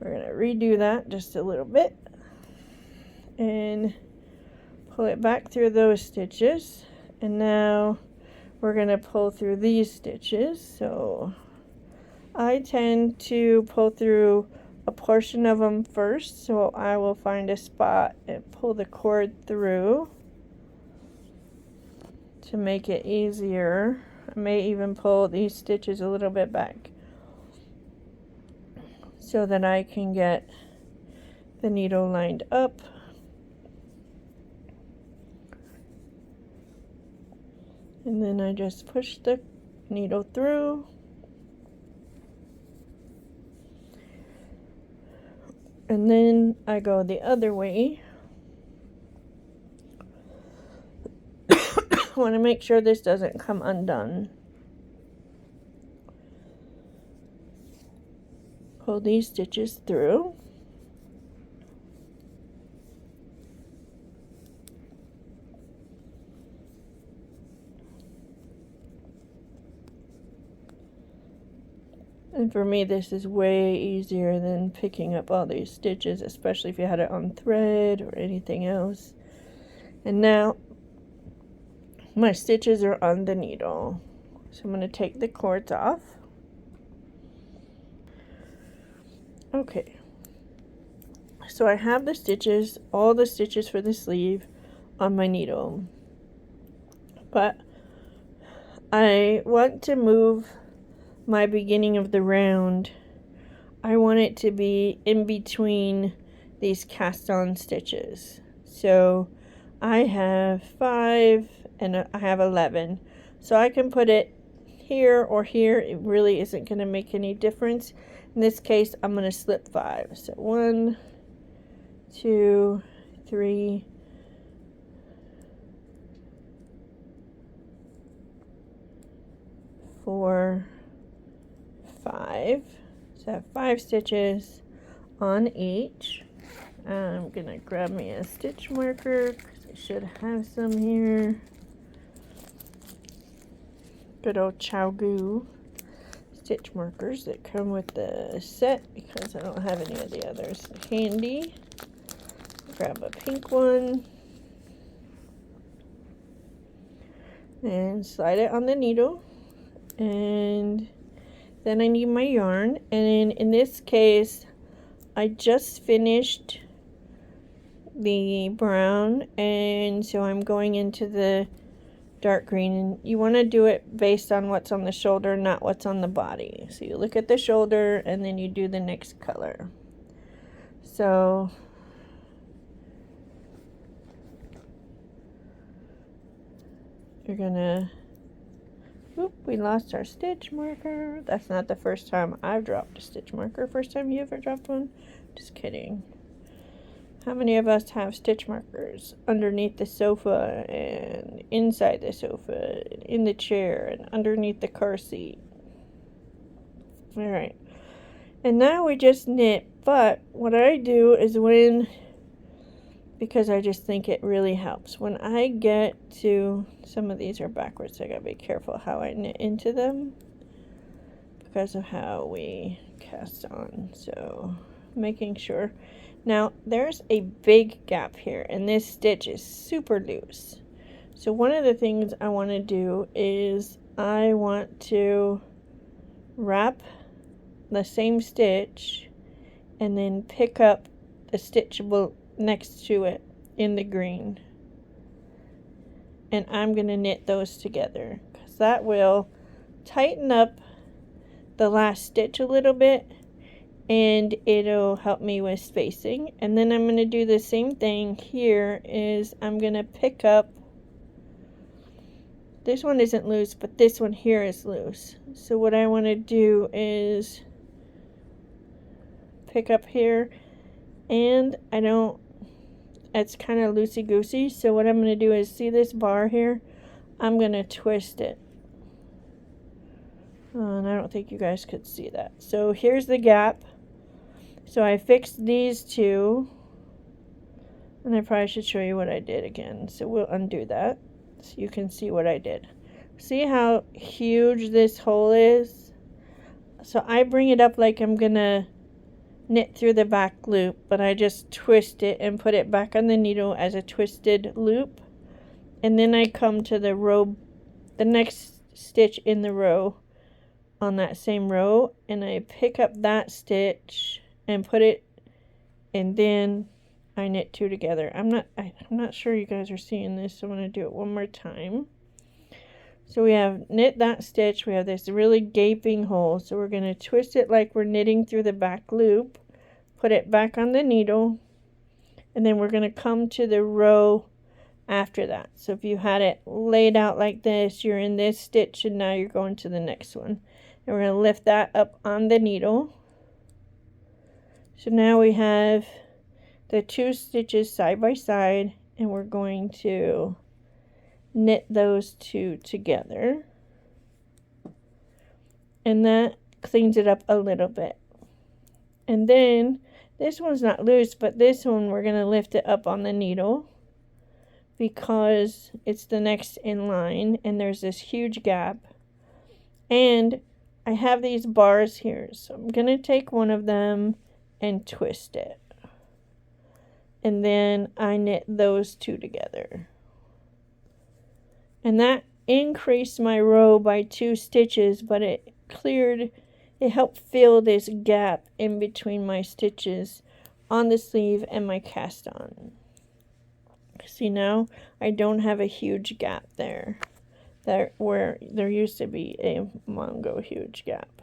We're going to redo that just a little bit and pull it back through those stitches. And now we're going to pull through these stitches. So I tend to pull through a portion of them first, so I will find a spot and pull the cord through to make it easier. I may even pull these stitches a little bit back so that I can get the needle lined up. And then I just push the needle through. And then I go the other way. I want to make sure this doesn't come undone. Pull these stitches through. And for me, this is way easier than picking up all these stitches, especially if you had it on thread or anything else. And now my stitches are on the needle. So I'm going to take the cords off. Okay. So I have the stitches, all the stitches for the sleeve on my needle. But I want to move my beginning of the round. I want it to be in between these cast on stitches. So I have 5 and I have 11. So I can put it here or here. It really isn't going to make any difference. In this case, I'm going to slip 5. So 1, 2, 3, 4, 5. So I have 5 stitches on each. I'm gonna grab me a stitch marker because I should have some here. Good old ChowGoo stitch markers that come with the set because I don't have any of the others handy. Grab a pink one and slide it on the needle, and then I need my yarn. And in this case, I just finished the brown, and so I'm going into the dark green. And you want to do it based on what's on the shoulder, not what's on the body. So you look at the shoulder and then you do the next color. So you're gonna, oop, we lost our stitch marker. That's not the first time I've dropped a stitch marker. First time you ever dropped one? Just kidding. How many of us have stitch markers underneath the sofa and inside the sofa, in the chair, and underneath the car seat? All right. And now we just knit, but what I do is because I just think it really helps, when I get to, some of these are backwards, so I gotta be careful how I knit into them because of how we cast on. So making sure. Now there's a big gap here and this stitch is super loose. So one of the things I want to do is I want to wrap the same stitch and then pick up the stitch next to it in the green, and I'm going to knit those together because that will tighten up the last stitch a little bit and it'll help me with spacing. And then I'm going to do the same thing here. Is I'm going to pick up, this one isn't loose, but this one here is loose. So what I want to do is pick up here, and it's kind of loosey-goosey. So what I'm going to do is, see this bar here? I'm going to twist it. And I don't think you guys could see that. So here's the gap. So I fixed these two. And I probably should show you what I did again. So we'll undo that so you can see what I did. See how huge this hole is? So I bring it up like I'm going to knit through the back loop, but I just twist it and put it back on the needle as a twisted loop. And then I come to the row, the next stitch in the row on that same row, and I pick up that stitch and put it, and then I knit two together. I'm not sure you guys are seeing this, so I'm going to do it one more time. So we have knit that stitch, we have this really gaping hole, so we're going to twist it like we're knitting through the back loop, put it back on the needle, and then we're going to come to the row after that. So if you had it laid out like this, you're in this stitch and now you're going to the next one. And we're going to lift that up on the needle. So now we have the two stitches side by side, and we're going to knit those two together, and that cleans it up a little bit. And then this one's not loose, but this one we're going to lift it up on the needle because it's the next in line and there's this huge gap. And I have these bars here, so I'm going to take one of them and twist it, and then I knit those two together. And that increased my row by 2 stitches, but it helped fill this gap in between my stitches on the sleeve and my cast on. See, now I don't have a huge gap there, where there used to be a Mongo huge gap.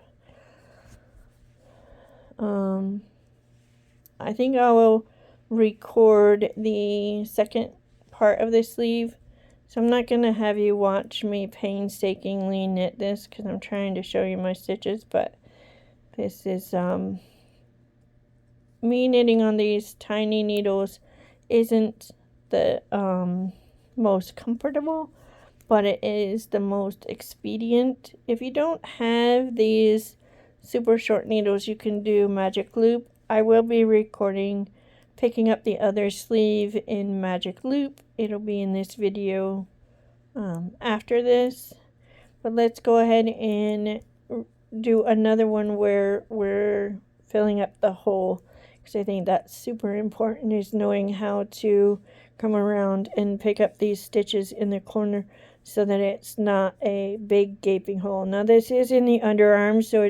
I think I will record the second part of the sleeve. So I'm not going to have you watch me painstakingly knit this because I'm trying to show you my stitches, but this is me knitting on these tiny needles isn't the most comfortable, but it is the most expedient. If you don't have these super short needles, you can do magic loop. I will be recording picking up the other sleeve in magic loop. It'll be in this video after this, but let's go ahead and do another one where we're filling up the hole, because I think that's super important, is knowing how to come around and pick up these stitches in the corner so that it's not a big gaping hole. Now this is in the underarm, so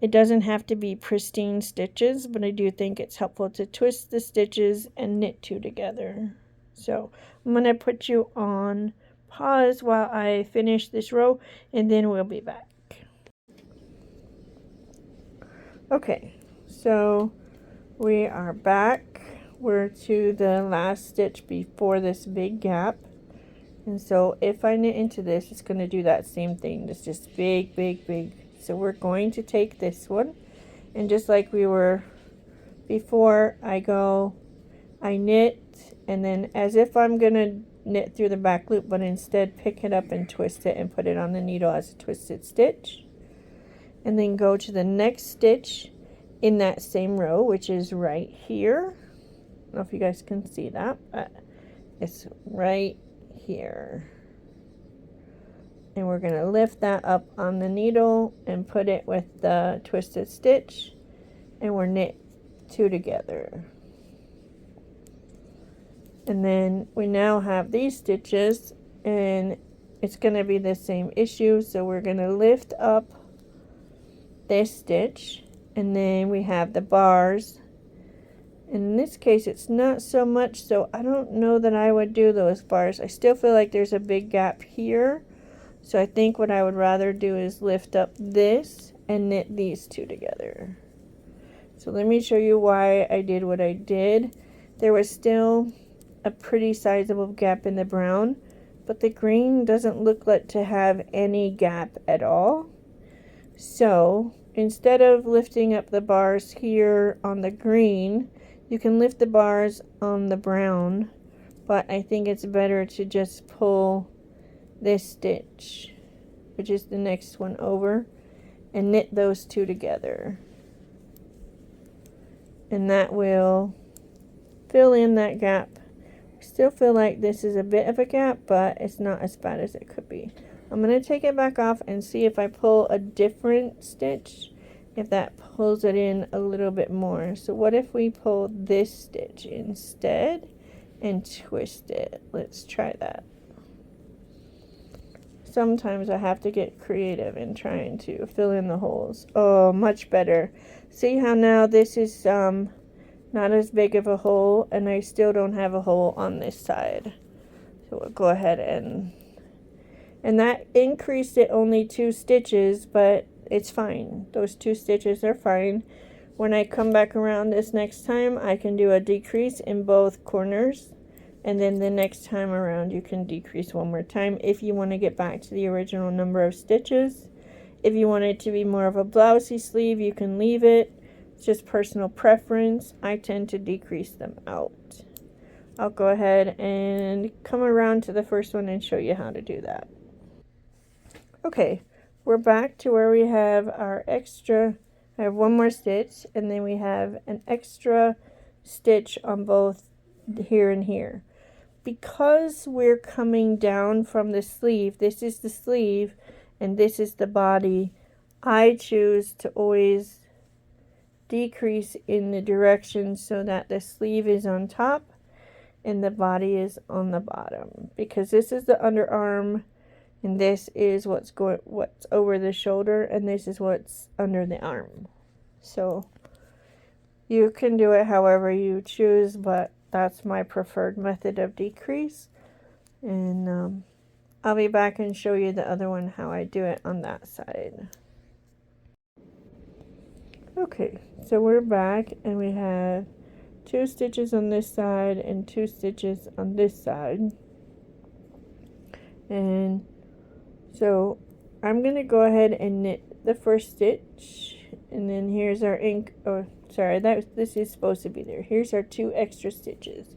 it doesn't have to be pristine stitches, but I do think it's helpful to twist the stitches and knit two together. So I'm going to put you on pause while I finish this row, and then we'll be back. Okay, so we are back. We're to the last stitch before this big gap. And so if I knit into this, it's going to do that same thing. It's just big, big, big. So we're going to take this one, and just like we were before, I knit, and then as if I'm going to knit through the back loop, but instead pick it up and twist it and put it on the needle as a twisted stitch. And then go to the next stitch in that same row, which is right here. I don't know if you guys can see that, but it's right here. And we're going to lift that up on the needle and put it with the twisted stitch, and we're knit two together. And then we now have these stitches, and it's going to be the same issue, so we're going to lift up this stitch, and then we have the bars. In this case it's not so much, so I don't know that I would do those bars. I still feel like there's a big gap here, so I think what I would rather do is lift up this and knit these two together. So let me show you why I did what I did. There was still a pretty sizable gap in the brown, but the green doesn't look like to have any gap at all. So instead of lifting up the bars here on the green, you can lift the bars on the brown, but I think it's better to just pull this stitch, which is the next one, over and knit those two together, and that will fill in that gap. I still feel like this is a bit of a gap, but it's not as bad as it could be. I'm going to take it back off and see if I pull a different stitch if that pulls it in a little bit more. So what if we pull this stitch instead and twist it? Let's try that. Sometimes I have to get creative in trying to fill in the holes. Oh, much better. See how now this is not as big of a hole, and I still don't have a hole on this side. So we'll go ahead and that increased it only 2 stitches, but it's fine. Those 2 stitches are fine. When I come back around this next time, I can do a decrease in both corners, and then the next time around you can decrease one more time if you want to get back to the original number of stitches. If you want it to be more of a blousey sleeve, you can leave it. It's just personal preference. I tend to decrease them out. I'll go ahead and come around to the first one and show you how to do that. Okay, we're back to where we have our extra. I have one more stitch, and then we have an extra stitch on both here and here. Because we're coming down from the sleeve, this is the sleeve and this is the body, I choose to always decrease in the direction so that the sleeve is on top and the body is on the bottom, because this is the underarm and this is what's over the shoulder, and this is what's under the arm. So you can do it however you choose, but that's my preferred method of decrease. And I'll be back and show you the other one, how I do it on that side. Okay, so we're back and we have 2 stitches on this side and 2 stitches on this side. And so I'm going to go ahead and knit the first stitch, and then here's our ink. Oh, sorry, this is supposed to be there. Here's our 2 extra stitches.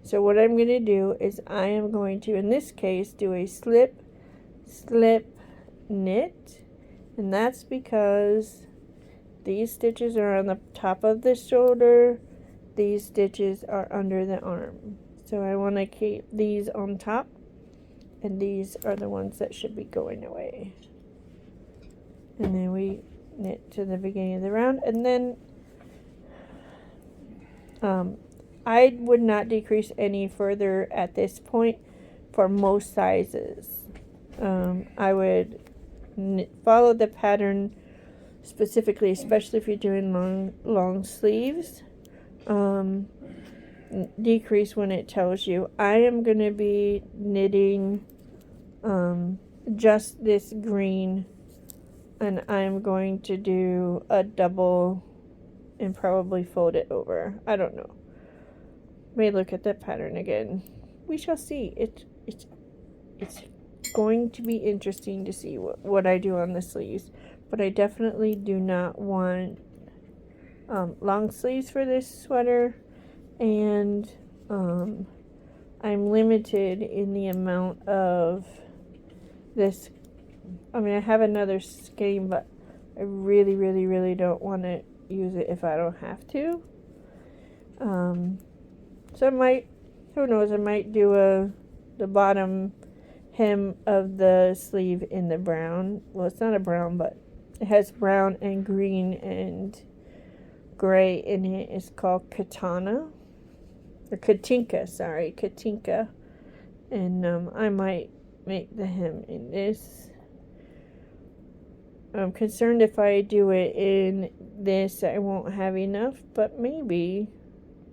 So what I'm going to do is I am going to, in this case, do a slip, slip, knit, and that's because these stitches are on the top of the shoulder, these stitches are under the arm. So I want to keep these on top, and these are the ones that should be going away. And then we knit to the beginning of the round, and then I would not decrease any further at this point for most sizes. I would follow the pattern specifically, especially if you're doing long sleeves. Decrease when it tells you. I am going to be knitting just this green, and I'm going to do a double and probably fold it over. I don't know. May look at the pattern again. We shall see. It's going to be interesting to see what I do on the sleeves, but I definitely do not want long sleeves for this sweater, and I'm limited in the amount of this. I mean, I have another skein, but I really, really, really don't want to use it if I don't have to. So I might, who knows, I might do the bottom hem of the sleeve in the brown. Well, it's not a brown, but it has brown and green and gray in it. It's called Katana, or Katinka, sorry, Katinka. And I might make the hem in this. I'm concerned if I do it in this, I won't have enough, but maybe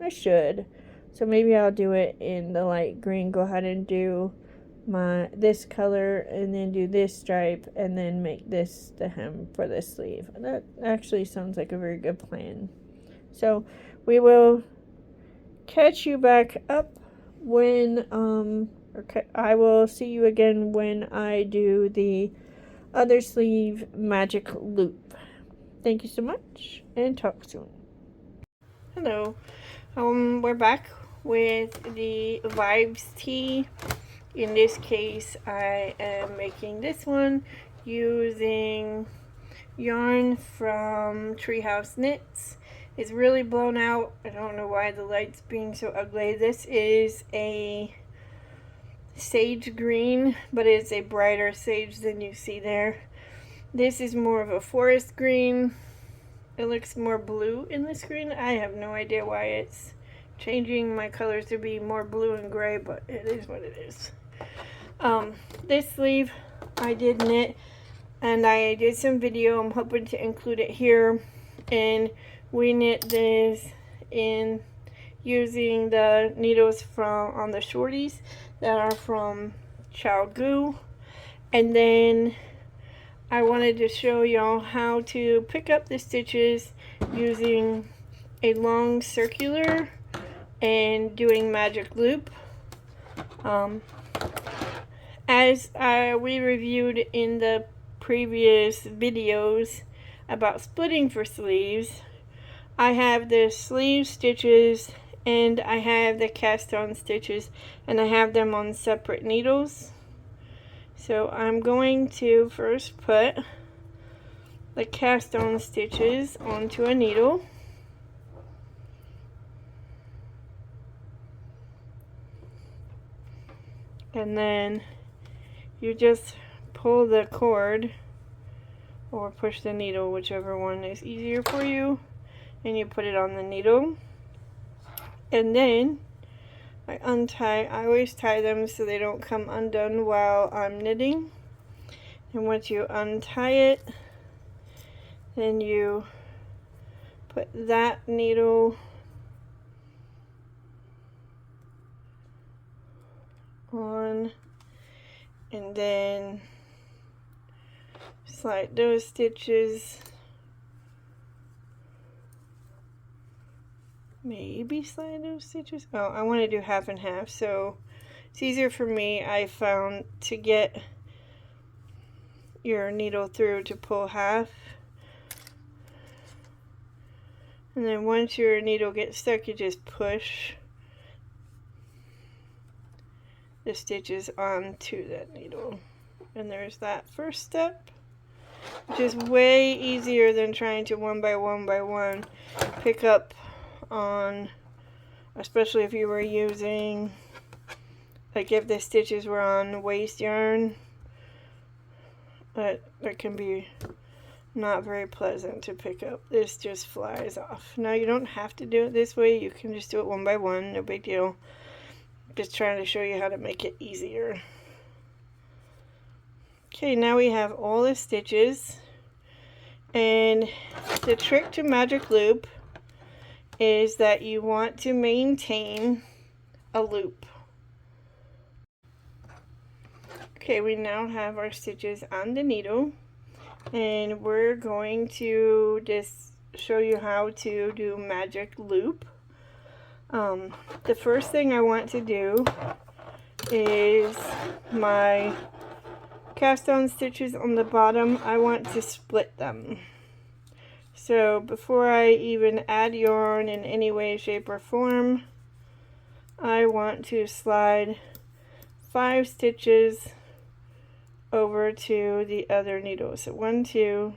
I should. So maybe I'll do it in the light green. Go ahead and do this color, and then do this stripe, and then make this the hem for the sleeve. That actually sounds like a very good plan. So we will catch you back up when I will see you again when I do the other sleeve magic loop. Thank you so much, and talk soon. Hello. We're back with the Vibes tee. In this case, I am making this one using yarn from Treehouse Knits. It's really blown out. I don't know why the light's being so ugly. This is a sage green, but it's a brighter sage than you see there. This is more of a forest green. it looks more blue in the screen. I have no idea why it's changing my colors to be more blue and gray, but it is what it is. This sleeve I did knit, and I did some video. I'm hoping to include it here. And we knit this in using the needles from on the shorties that are from Goo. And then I wanted to show y'all how to pick up the stitches using a long circular and doing magic loop. As we reviewed in the previous videos about splitting for sleeves, I have the sleeve stitches and I have the cast on stitches, and I have them on separate needles. So I'm going to first put the cast on stitches onto a needle. And then you just pull the cord or push the needle, whichever one is easier for you, and you put it on the needle. And then I always tie them so they don't come undone while I'm knitting. And once you untie it, then you put that needle on, and then slide those stitches, maybe slide those stitches. Oh, I want to do half and half, so it's easier for me, I found, to get your needle through to pull half. And then once your needle gets stuck, you just push the stitches onto that needle. And there's that first step, which is way easier than trying to one by one pick up on, especially if you were using, like if the stitches were on waste yarn. That can be not very pleasant to pick up. This just flies off. Now you don't have to do it this way. You can just do it one by one, no big deal. Just trying to show you how to make it easier. Okay, now we have all the stitches, and the trick to magic loop is that you want to maintain a loop. Okay, we now have our stitches on the needle, and we're going to just show you how to do magic loop. The first thing I want to do is my cast on stitches on the bottom, I want to split them. So before I even add yarn in any way, shape, or form, I want to slide 5 stitches over to the other needle. So 1, 2,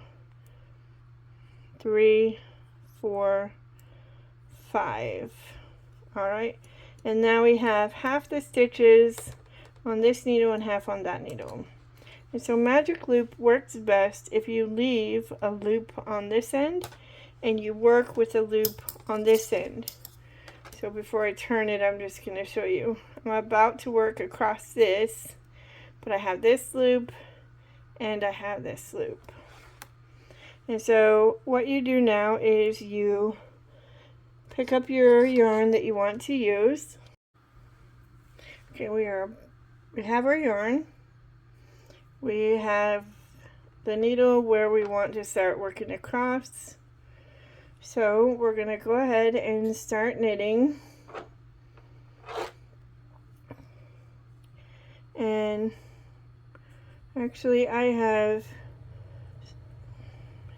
3, 4, 5. Alright, and now we have half the stitches on this needle and half on that needle. And so magic loop works best if you leave a loop on this end and you work with a loop on this end. So before I turn it, I'm just going to show you. I'm about to work across this, but I have this loop and I have this loop. And so what you do now is you pick up your yarn that you want to use. Okay, we have our yarn. We have the needle where we want to start working across. So we're going to go ahead and start knitting. And actually I have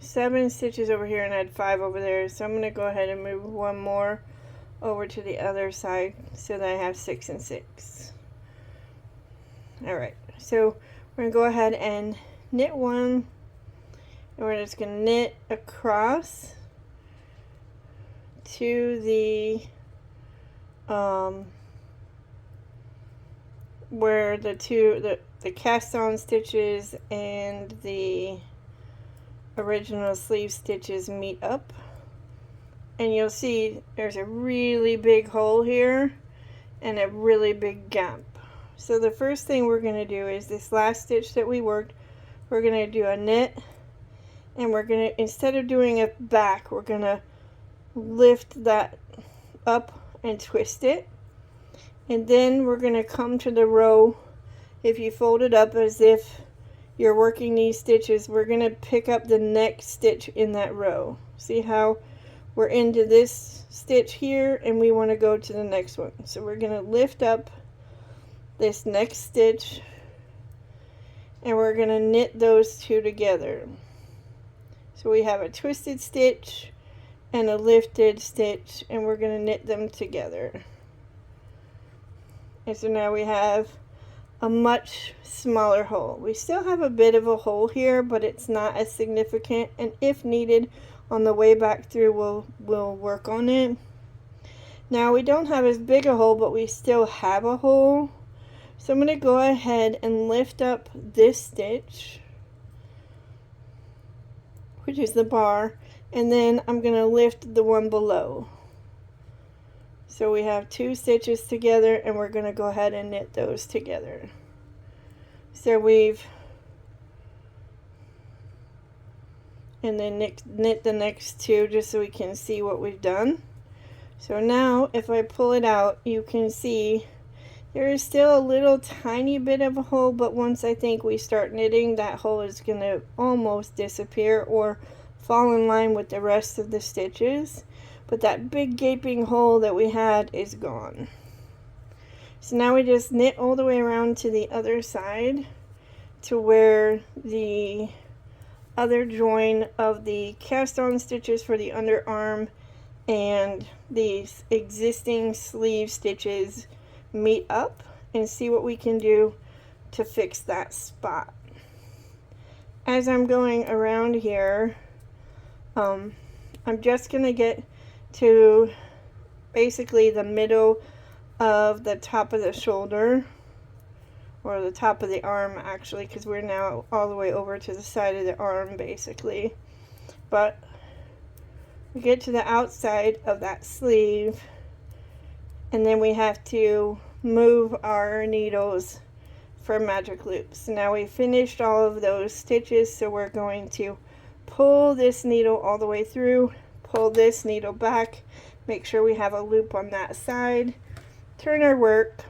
7 stitches over here and I had 5 over there, so I'm going to go ahead and move one more over to the other side so that I have 6 and 6. Alright, so we're going to go ahead and knit one, and we're just going to knit across to the where the cast on stitches and the original sleeve stitches meet up. And you'll see there's a really big hole here and a really big gap. So the first thing we're going to do is this last stitch that we worked, we're going to do a knit, and we're going to, instead of doing it back, we're going to lift that up and twist it. And then we're going to come to the row. If you fold it up as if you're working these stitches, we're going to pick up the next stitch in that row. See how we're into this stitch here and we want to go to the next one. So we're going to lift up this next stitch and we're going to knit those two together. So we have a twisted stitch and a lifted stitch, and we're going to knit them together. And so now we have a much smaller hole. We still have a bit of a hole here, but it's not as significant, and if needed on the way back through we'll work on it. Now we don't have as big a hole, but we still have a hole. So I'm going to go ahead and lift up this stitch, which is the bar, and then I'm going to lift the one below. So we have two stitches together and we're going to go ahead and knit those together. So and then knit the next two just so we can see what we've done. So now if I pull it out, you can see there is still a little tiny bit of a hole, but once I think we start knitting, that hole is going to almost disappear or fall in line with the rest of the stitches. But that big gaping hole that we had is gone. So now we just knit all the way around to the other side to where the other join of the cast on stitches for the underarm and these existing sleeve stitches meet up, and see what we can do to fix that spot. As I'm going around here, I'm just going to get to basically the middle of the top of the shoulder, or the top of the arm actually, because we're now all the way over to the side of the arm basically. But we get to the outside of that sleeve, and then we have to move our needles for magic loops. Now we finished all of those stitches, so we're going to pull this needle all the way through, pull this needle back, make sure we have a loop on that side, turn our work,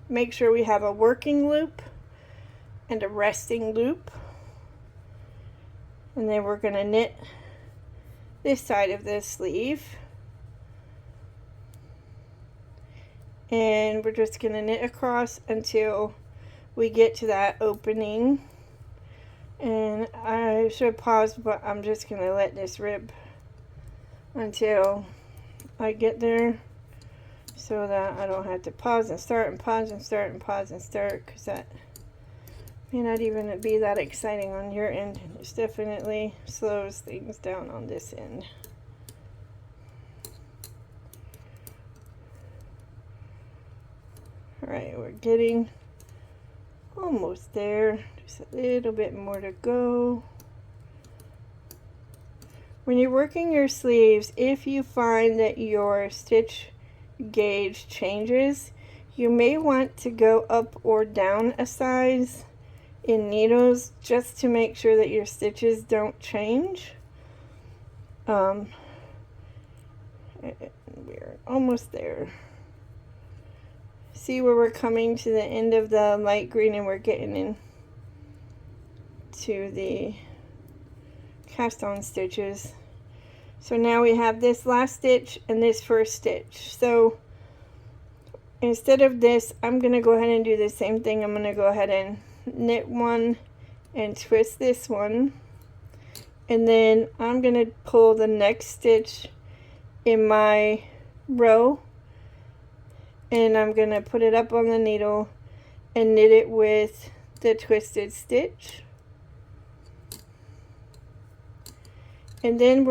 make sure we have a working loop and a resting loop, and then we're going to knit this side of this sleeve, and we're just going to knit across until we get to that opening. And I should pause, but I'm just going to let this rip until I get there so that I don't have to pause and start and pause and start and pause and start, because that may not even be that exciting on your end. It definitely slows things down on this end. Alright, we're getting almost there. Just a little bit more to go. When you're working your sleeves, if you find that your stitch gauge changes, you may want to go up or down a size in needles just to make sure that your stitches don't change. We're almost there. See where we're coming to the end of the light green and we're getting in to the cast on stitches. So now we have this last stitch and this first stitch. So instead of this, I'm going to go ahead and do the same thing. I'm going to go ahead and knit one and twist this one, and then I'm going to pull the next stitch in my row, and I'm going to put it up on the needle and knit it with the twisted stitch. And then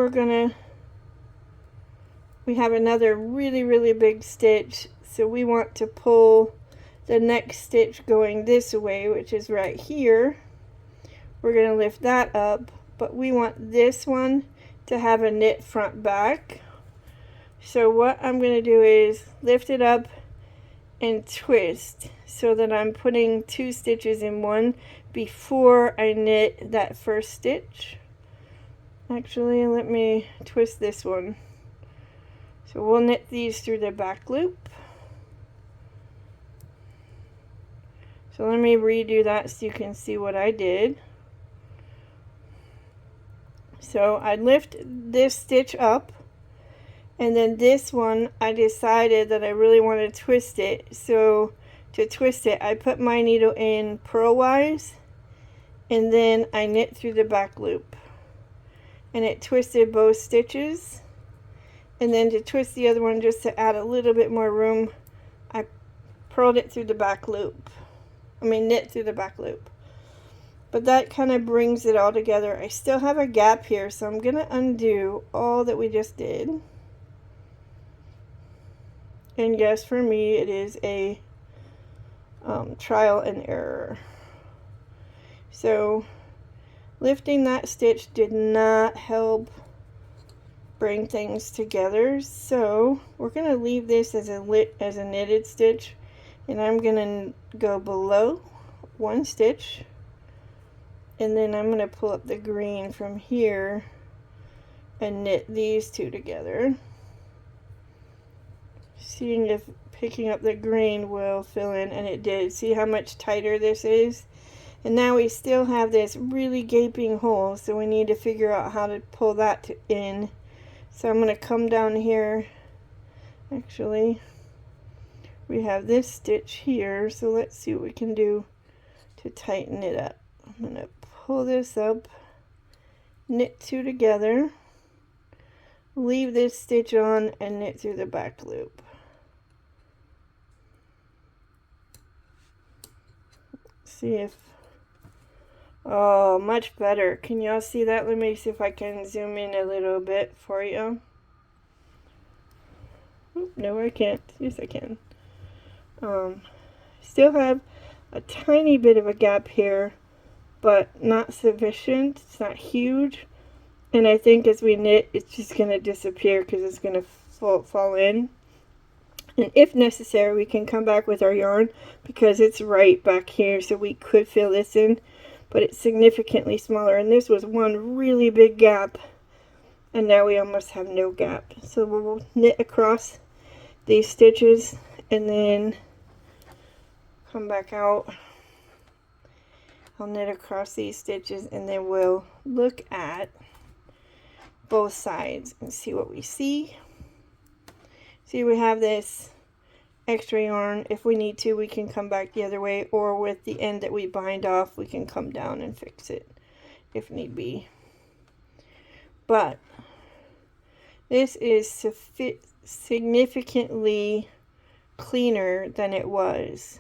we have another really big stitch, so we want to pull the next stitch going this way, which is right here. we're going to lift that up, but we want this one to have a knit front back. So what I'm going to do is lift it up and twist so that I'm putting 2 stitches in one before I knit that first stitch. Actually, let me twist this one. So we'll knit these through the back loop. So let me redo that so you can see what I did. So I lift this stitch up, and then this one I decided that I really want to twist it. So to twist it, I put my needle in purlwise, and then I knit through the back loop, and it twisted both stitches. And then to twist the other one, just to add a little bit more room, I purled it through the back loop. Knit through the back loop. But that kind of brings it all together. I still have a gap here, so I'm going to undo all that we just did. And yes, for me, it is a trial and error. So lifting that stitch did not help bring things together, so we're going to leave this as a knitted stitch, and I'm going to go below 1 stitch, and then I'm going to pull up the green from here and knit these 2 together, seeing if picking up the green will fill in, and it did. See how much tighter this is? And now we still have this really gaping hole, so we need to figure out how to pull that in. So I'm going to come down here. Actually, we have this stitch here, so let's see what we can do to tighten it up. I'm going to pull this up, knit 2 together, leave this stitch on, and knit through the back loop. See if, oh, much better. Can y'all see that? Let me see if I can zoom in a little bit for you. Oop, no, I can't. Yes, I can. Still have a tiny bit of a gap here, but not sufficient. It's not huge. And I think as we knit, it's just going to disappear because it's going to fall in. And if necessary, we can come back with our yarn because it's right back here, so we could fill this in, but it's significantly smaller. And this was one really big gap, and now we almost have no gap. So we'll knit across these stitches and then come back out. I'll knit across these stitches, and then we'll look at both sides and see what we see. See, we have this extra yarn. If we need to, we can come back the other way, or with the end that we bind off, we can come down and fix it if need be. But this is significantly cleaner than it was.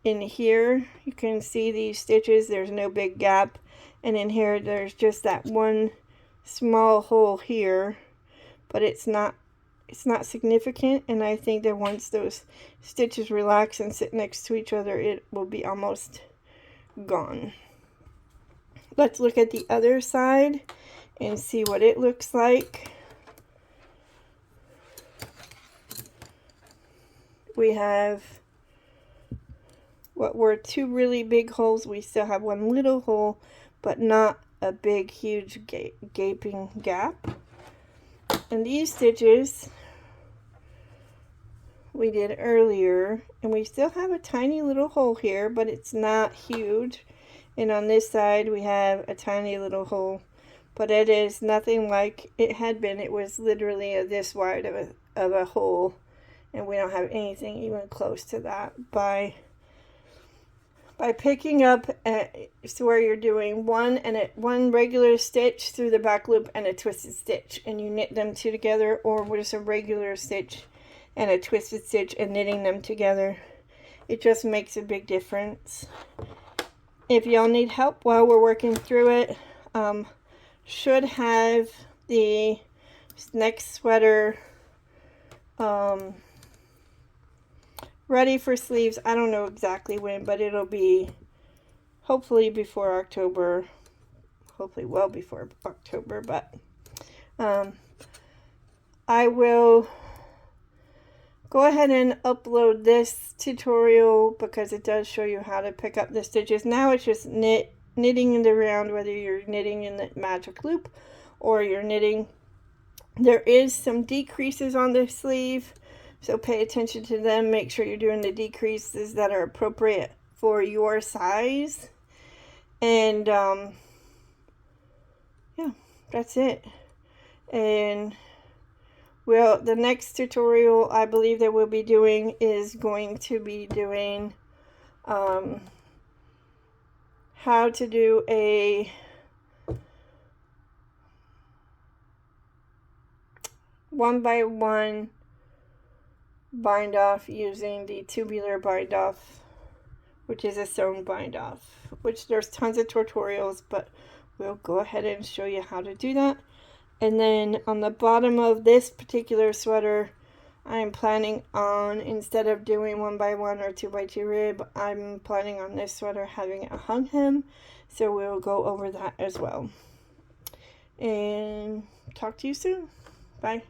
In here, you can see these stitches, there's no big gap, and in here there's just that one small hole here, but it's not significant, and I think that once those stitches relax and sit next to each other, it will be almost gone. Let's look at the other side and see what it looks like. We have what were 2 really big holes. We still have 1 little hole, but not a big, huge gaping gap. And these stitches we did earlier, and we still have a tiny little hole here, but it's not huge. And on this side we have a tiny little hole, but it is nothing like it had been. It was literally this wide of a hole, and we don't have anything even close to that. By picking up so where you're doing one regular stitch through the back loop and a twisted stitch, and you knit them 2 together, or just a regular stitch and a twisted stitch and knitting them together, it just makes a big difference. If y'all need help while we're working through it, should have the next sweater ready for sleeves. I don't know exactly when, but it'll be hopefully before October. hopefully well before October, but I will go ahead and upload this tutorial because it does show you how to pick up the stitches. Now it's just knitting it around, whether you're knitting in the magic loop or you're knitting. There is some decreases on the sleeve, so pay attention to them. Make sure you're doing the decreases that are appropriate for your size. And yeah, that's it. And well, the next tutorial I believe that we'll be doing is going to be doing how to do a one-by-one bind off using the tubular bind off, which is a sewn bind off, which there's tons of tutorials, but we'll go ahead and show you how to do that. And then on the bottom of this particular sweater, I'm planning on, instead of doing 1x1 or 2x2 rib, I'm planning on this sweater having a hung hem, so we'll go over that as well. And talk to you soon. Bye.